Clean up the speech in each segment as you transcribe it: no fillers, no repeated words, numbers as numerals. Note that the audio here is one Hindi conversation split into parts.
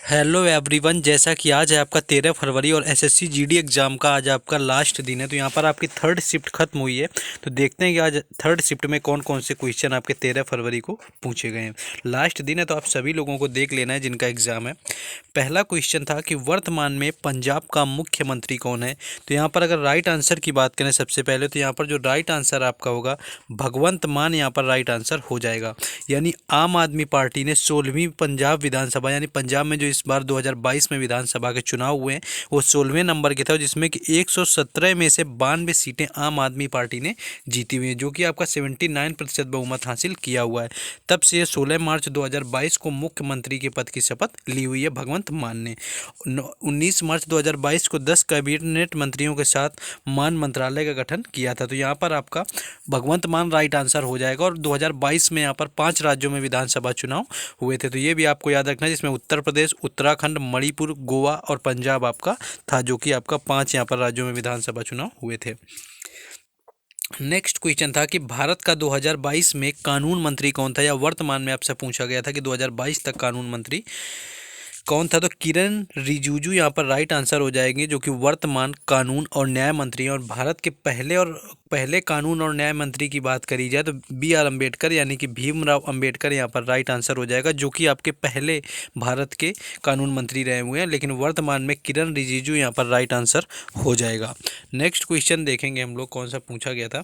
हेलो एवरीवन, जैसा कि आज है आपका 13 फरवरी और एसएससी जीडी एग्ज़ाम का आज आपका लास्ट दिन है। तो यहाँ पर आपकी थर्ड शिफ्ट खत्म हुई है। तो देखते हैं कि आज थर्ड शिफ्ट में कौन कौन से क्वेश्चन आपके 13 फरवरी को पूछे गए हैं। लास्ट दिन है तो आप सभी लोगों को देख लेना है जिनका एग्ज़ाम है। पहला क्वेश्चन था कि वर्तमान में पंजाब का मुख्यमंत्री कौन है। तो यहाँ पर अगर राइट आंसर की बात करें सबसे पहले, तो यहाँ पर जो राइट आंसर आपका होगा भगवंत मान, यहाँ पर राइट आंसर हो जाएगा। यानी आम आदमी पार्टी ने 16वीं पंजाब विधानसभा, यानी पंजाब में जो इस बार 2022 में विधानसभा के चुनाव हुए हैं वो 16वें नंबर के थे, जिसमें कि 117 में से 92 सीटें आम आदमी पार्टी ने जीती हुई हैं, जो कि आपका 79% बहुमत हासिल किया हुआ है। तब से ये 16 मार्च 2022 को मुख्यमंत्री के पद की शपथ ली हुई है भगवंत मान ने। 19 मार्च 2022 को 10 कैबिनेट मंत्रियों के साथ मान मंत्रालय का गठन किया था। तो यहाँ पर आपका भगवंत मान राइट आंसर हो जाएगा। और 2022 में यहाँ पर 5 राज्यों में विधानसभा चुनाव हुए थे, तो ये भी आपको याद रखना है, जिसमें उत्तर प्रदेश, उत्तराखंड, मणिपुर, गोवा और पंजाब आपका था, जो कि आपका 5 यहाँ पर राज्यों में विधानसभा चुनाव हुए थे। नेक्स्ट क्वेश्चन था कि भारत का 2022 में कानून मंत्री कौन था, या वर्तमान में आपसे पूछा गया था कि 2022 तक कानून मंत्री कौन था। तो किरण रिजिजू यहाँ पर राइट आंसर हो जाएंगे, जो कि वर्तमान कानून और न्याय मंत्री हैं। और भारत के पहले कानून और न्याय मंत्री की बात करी जाए तो BR अम्बेडकर, यानी कि भीमराव अंबेडकर यहाँ पर राइट आंसर हो जाएगा, जो कि आपके पहले भारत के कानून मंत्री रहे हुए हैं। लेकिन वर्तमान में किरण रिजिजू यहाँ पर राइट आंसर हो जाएगा। नेक्स्ट क्वेश्चन देखेंगे हम लोग कौन सा पूछा गया था।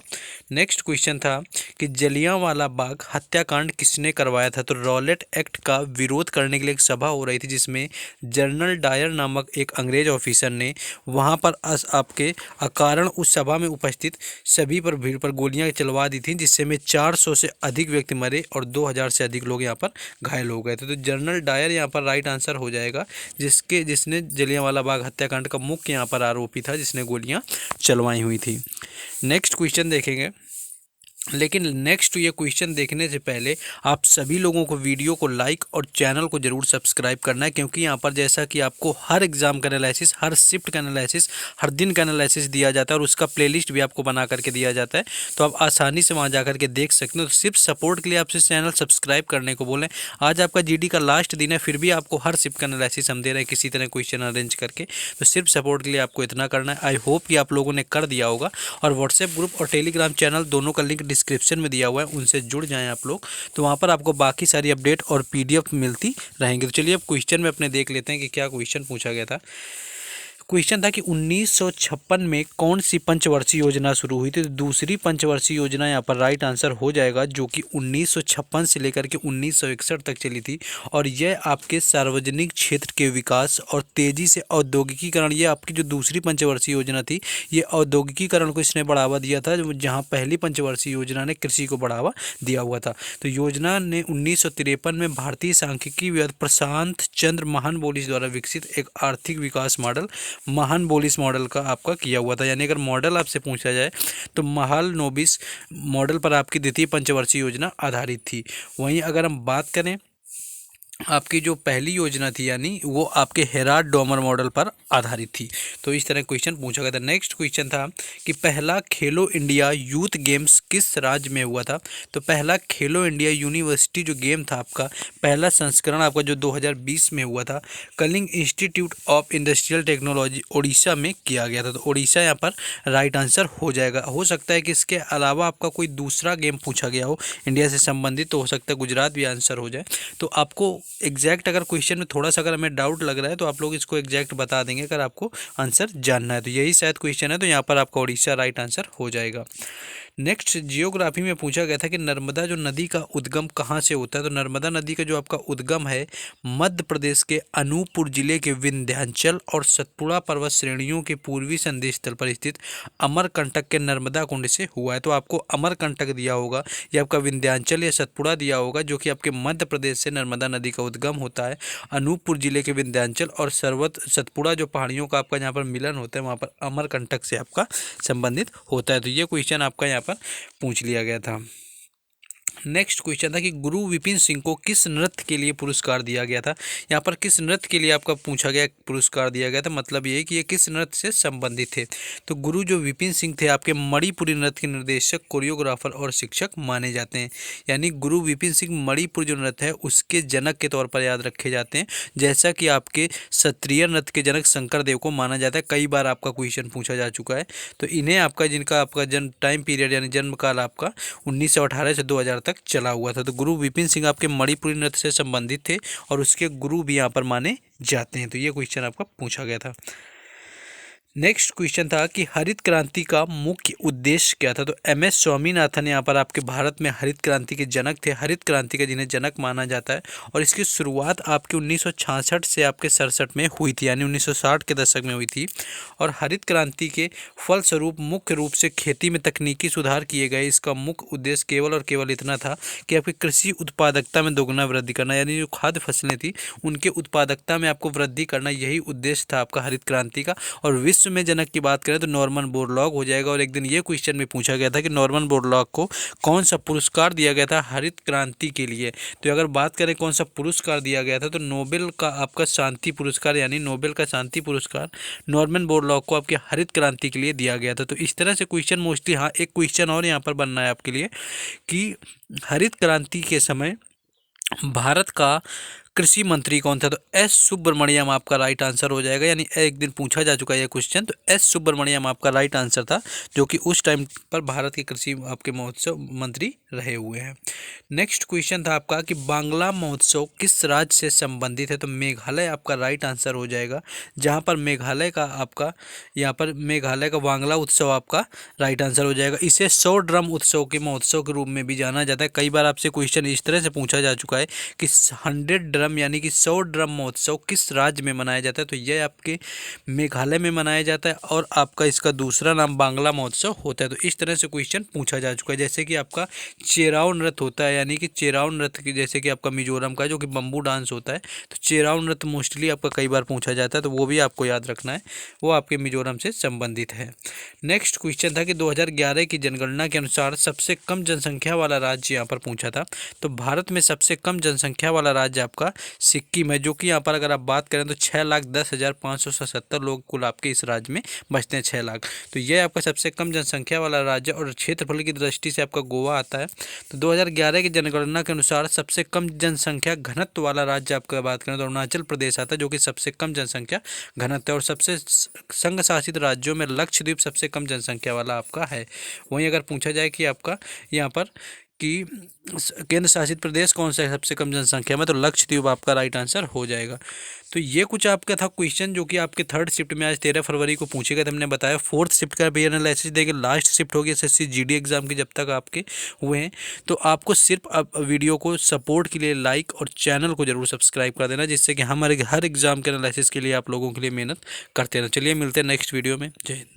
नेक्स्ट क्वेश्चन था कि जलियांवाला बाग हत्याकांड किसने करवाया था। तो रॉलेट एक्ट का विरोध करने के लिए एक सभा हो रही थी, जिसमें जनरल डायर नामक एक अंग्रेज ऑफिसर ने वहां पर आपके अकारण उस सभा में उपस्थित सभी पर भीड़ पर गोलियां चलवा दी थी, जिससे में 400 से अधिक व्यक्ति मरे और 2000 से अधिक लोग यहां पर घायल हो गए थे। तो जनरल डायर यहां पर राइट आंसर हो जाएगा, जिसने जलियांवाला बाग हत्याकांड का मुख्य यहां पर आरोपी था, जिसने गोलियां चलवाई हुई थी। नेक्स्ट क्वेश्चन देखेंगे। लेकिन नेक्स्ट ये क्वेश्चन देखने से पहले आप सभी लोगों को वीडियो को लाइक और चैनल को जरूर सब्सक्राइब करना है, क्योंकि यहाँ पर जैसा कि आपको हर एग्जाम का एनालिसिस, हर शिफ्ट का एनालिसिस, हर दिन का एनालिसिस दिया जाता है और उसका प्लेलिस्ट भी आपको बना करके दिया जाता है, तो आप आसानी से वहाँ जा करके देख सकते हो। तो सिर्फ सपोर्ट के लिए आपसे चैनल सब्सक्राइब करने को बोलें। आज आपका GD का लास्ट दिन है, फिर भी आपको हर शिफ्ट का एनालिसिस हम दे रहे हैं किसी तरह क्वेश्चन अरेंज करके। तो सिर्फ सपोर्ट के लिए आपको इतना करना है। आई होप कि आप लोगों ने कर दिया होगा। और व्हाट्सएप ग्रुप और टेलीग्राम चैनल दोनों का लिंक डिस्क्रिप्शन में दिया हुआ है, उनसे जुड़ जाएं आप लोग, तो वहाँ पर आपको बाकी सारी अपडेट और PDF मिलती रहेंगी। तो चलिए अब क्वेश्चन में अपने देख लेते हैं कि क्या क्वेश्चन पूछा गया था। क्वेश्चन था कि 1956 में कौन सी पंचवर्षीय योजना शुरू हुई थी। तो दूसरी पंचवर्षीय योजना यहाँ पर राइट आंसर हो जाएगा, जो कि 1956 से लेकर के 1961 तक चली थी। और यह आपके सार्वजनिक क्षेत्र के विकास और तेजी से औद्योगिकीकरण, ये आपकी जो दूसरी पंचवर्षीय योजना थी, ये औद्योगिकीकरण को इसने बढ़ावा दिया था, जहाँ पहली पंचवर्षीय योजना ने कृषि को बढ़ावा दिया हुआ था। तो योजना ने 1953 में भारतीय सांख्यिकी विद प्रशांत चंद्र महानबोलिस द्वारा विकसित एक आर्थिक विकास मॉडल महानबोलिस मॉडल का आपका किया हुआ था। यानी अगर मॉडल आपसे पूछा जाए तो महालनोबिस मॉडल पर आपकी द्वितीय पंचवर्षीय योजना आधारित थी। वहीं अगर हम बात करें आपकी जो पहली योजना थी, यानी वो आपके हेराल्ड डोमर मॉडल पर आधारित थी। तो इस तरह क्वेश्चन पूछा गया था। नेक्स्ट क्वेश्चन था कि पहला खेलो इंडिया यूथ गेम्स किस राज्य में हुआ था। तो पहला खेलो इंडिया यूनिवर्सिटी जो गेम था आपका, पहला संस्करण आपका जो 2020 में हुआ था, Kalinga Institute of Industrial Technology Orissa में किया गया था। तो उड़ीसा यहाँ पर राइट आंसर हो जाएगा। हो सकता है कि इसके अलावा आपका कोई दूसरा गेम पूछा गया हो इंडिया से संबंधित, तो हो सकता है गुजरात भी आंसर हो जाए। तो आपको एग्जैक्ट अगर क्वेश्चन में थोड़ा सा अगर हमें डाउट लग रहा है तो आप लोग इसको एग्जैक्ट बता देंगे अगर आपको आंसर जानना है। तो यही शायद क्वेश्चन है, तो यहाँ पर आपका उड़ीसा राइट आंसर हो जाएगा। नेक्स्ट जियोग्राफी में पूछा गया था कि नर्मदा जो नदी का उद्गम कहाँ से होता है। तो नर्मदा नदी का जो आपका उद्गम है मध्य प्रदेश के अनूपपुर जिले के विंध्याचल और सतपुड़ा पर्वत श्रेणियों के पूर्वी संदेश तल पर स्थित अमरकंटक के नर्मदा कुंड से हुआ है। तो आपको अमरकंटक दिया होगा, या आपका विंध्याचल या सतपुड़ा दिया होगा, जो कि आपके मध्य प्रदेश से नर्मदा नदी का उद्गम होता है। अनूपपुर जिले के विंध्याचल और सतपुड़ा जो पहाड़ियों का आपका यहाँ पर मिलन होता है, वहाँ पर अमरकंटक से आपका संबंधित होता है। तो ये क्वेश्चन आपका यहाँ पर पूछ लिया गया था। नेक्स्ट क्वेश्चन था कि गुरु विपिन सिंह को किस नृत्य के लिए पुरस्कार दिया गया था। यहाँ पर किस नृत्य के लिए आपका पूछा गया, पुरस्कार दिया गया था, मतलब ये कि ये किस नृत्य से संबंधित थे। तो गुरु जो विपिन सिंह थे आपके मणिपुरी नृत्य के निर्देशक, कोरियोग्राफर और शिक्षक माने जाते हैं। यानी गुरु विपिन सिंह मणिपुर जो नृत्य है उसके जनक के तौर पर याद रखे जाते हैं, जैसा कि आपके क्षत्रिय नृत्य के जनक शंकर देव को माना जाता है। कई बार आपका क्वेश्चन पूछा जा चुका है। तो इन्हें आपका जिनका आपका जन्म टाइम पीरियड यानी जन्म काल आपका 1918 से 2000 तक चला हुआ था। तो गुरु विपिन सिंह आपके मणिपुरी नृत्य से संबंधित थे और उसके गुरु भी यहाँ पर माने जाते हैं। तो ये क्वेश्चन आपका पूछा गया था। नेक्स्ट क्वेश्चन था कि हरित क्रांति का मुख्य उद्देश्य क्या था। तो MS स्वामीनाथन यहाँ पर आपके भारत में हरित क्रांति के जनक थे, हरित क्रांति के जिन्हें जनक माना जाता है। और इसकी शुरुआत आपके 1966 से आपके 67 में हुई थी, यानी 1960 के दशक में हुई थी। और हरित क्रांति के फलस्वरूप मुख्य रूप से खेती में तकनीकी सुधार किए गए। इसका मुख्य उद्देश्य केवल और केवल इतना था कि आपकी कृषि उत्पादकता में दोगुना वृद्धि करना, यानी जो खाद्य फसलें थी उनके उत्पादकता में आपको वृद्धि करना, यही उद्देश्य था आपका हरित क्रांति का। और विश्व में जनक की बात करें तो नॉर्मन बोरलॉग हो जाएगा। और एक दिन ये क्वेश्चन भी पूछा गया था कि नॉर्मन बोरलॉग को कौन सा पुरस्कार दिया गया था हरित क्रांति के लिए। तो अगर बात करें कौन सा पुरस्कार दिया गया था तो नोबेल का आपका शांति पुरस्कार, यानी नोबेल का शांति पुरस्कार नॉर्मन बोरलॉग को आपके हरित क्रांति के लिए दिया गया था। तो इस तरह से क्वेश्चन मोस्टली, हाँ एक क्वेश्चन और यहाँ पर बनना है आपके लिए कि हरित क्रांति के समय भारत का कृषि मंत्री कौन था। तो S सुब्रमण्यम आपका राइट आंसर हो जाएगा। यानी एक दिन पूछा जा चुका है ये क्वेश्चन। तो S सुब्रमण्यम आपका राइट आंसर था, जो कि उस टाइम पर भारत के कृषि आपके महोत्सव मंत्री रहे हुए हैं। नेक्स्ट क्वेश्चन था आपका कि बांग्ला महोत्सव किस राज्य से संबंधित है। तो मेघालय आपका राइट आंसर हो जाएगा, जहाँ पर मेघालय का आपका यहाँ पर मेघालय का बांग्ला उत्सव आपका राइट आंसर हो जाएगा। इसे 100 ड्रम उत्सव के महोत्सव के रूप में भी जाना जाता है। कई बार आपसे क्वेश्चन इस तरह से पूछा जा चुका है कि 100 ड्रम यानी कि 100 ड्रम महोत्सव किस राज्य में मनाया जाता है। तो यह आपके मेघालय में मनाया जाता है और आपका इसका दूसरा नाम बांग्ला महोत्सव होता है। तो इस तरह से क्वेश्चन पूछा जा चुका है। जैसे कि आपका चेराव नृत्य होता है, यानी कि चेराव नृत्य की, जैसे कि आपका मिजोरम का जो कि बम्बू डांस होता है, तो चेराव नृत्य मोस्टली आपका कई बार पूछा जाता है, तो वो भी आपको याद रखना है, वो आपके मिजोरम से संबंधित है। नेक्स्ट क्वेश्चन था कि 2011 की जनगणना के अनुसार सबसे कम जनसंख्या वाला राज्य यहाँ पर पूछा था। तो भारत में सबसे कम जनसंख्या वाला राज्य आपका सिक्किम है, जो कि यहाँ पर अगर आप बात करें तो 6,10,577 लोग कुल आपके इस राज्य में बसते हैं, 6 लाख। तो यह आपका सबसे कम जनसंख्या वाला राज्य और क्षेत्रफल की दृष्टि से आपका गोवा आता है। तो 2011 की जनगणना के अनुसार सबसे कम जनसंख्या घनत्व वाला राज्य आपका बात करें तो अरुणाचल प्रदेश आता है, जो कि सबसे कम जनसंख्या घनत्व है। और सबसे संघ शासित राज्यों में लक्षद्वीप सबसे कम जनसंख्या वाला आपका है। वहीं अगर पूछा जाए कि आपका यहाँ पर कि केंद्र शासित प्रदेश कौन सा है सबसे कम जनसंख्या में, तो लक्षद्वीप आपका राइट आंसर हो जाएगा। तो ये कुछ आपका था क्वेश्चन जो कि आपके थर्ड शिफ्ट में आज 13 फरवरी को पूछे गए थे। हमने बताया फोर्थ शिफ्ट का भी एनालिसिस देंगे, लास्ट शिफ्ट होगी SSC GD एग्जाम की जब तक आपके हुए हैं। तो आपको सिर्फ अब वीडियो को सपोर्ट के लिए लाइक और चैनल को जरूर सब्सक्राइब कर देना, जिससे कि हमारे हर एग्जाम के एनालिसिस के लिए आप लोगों के लिए मेहनत करते रहना। चलिए मिलते हैं नेक्स्ट वीडियो में। जय हिंद।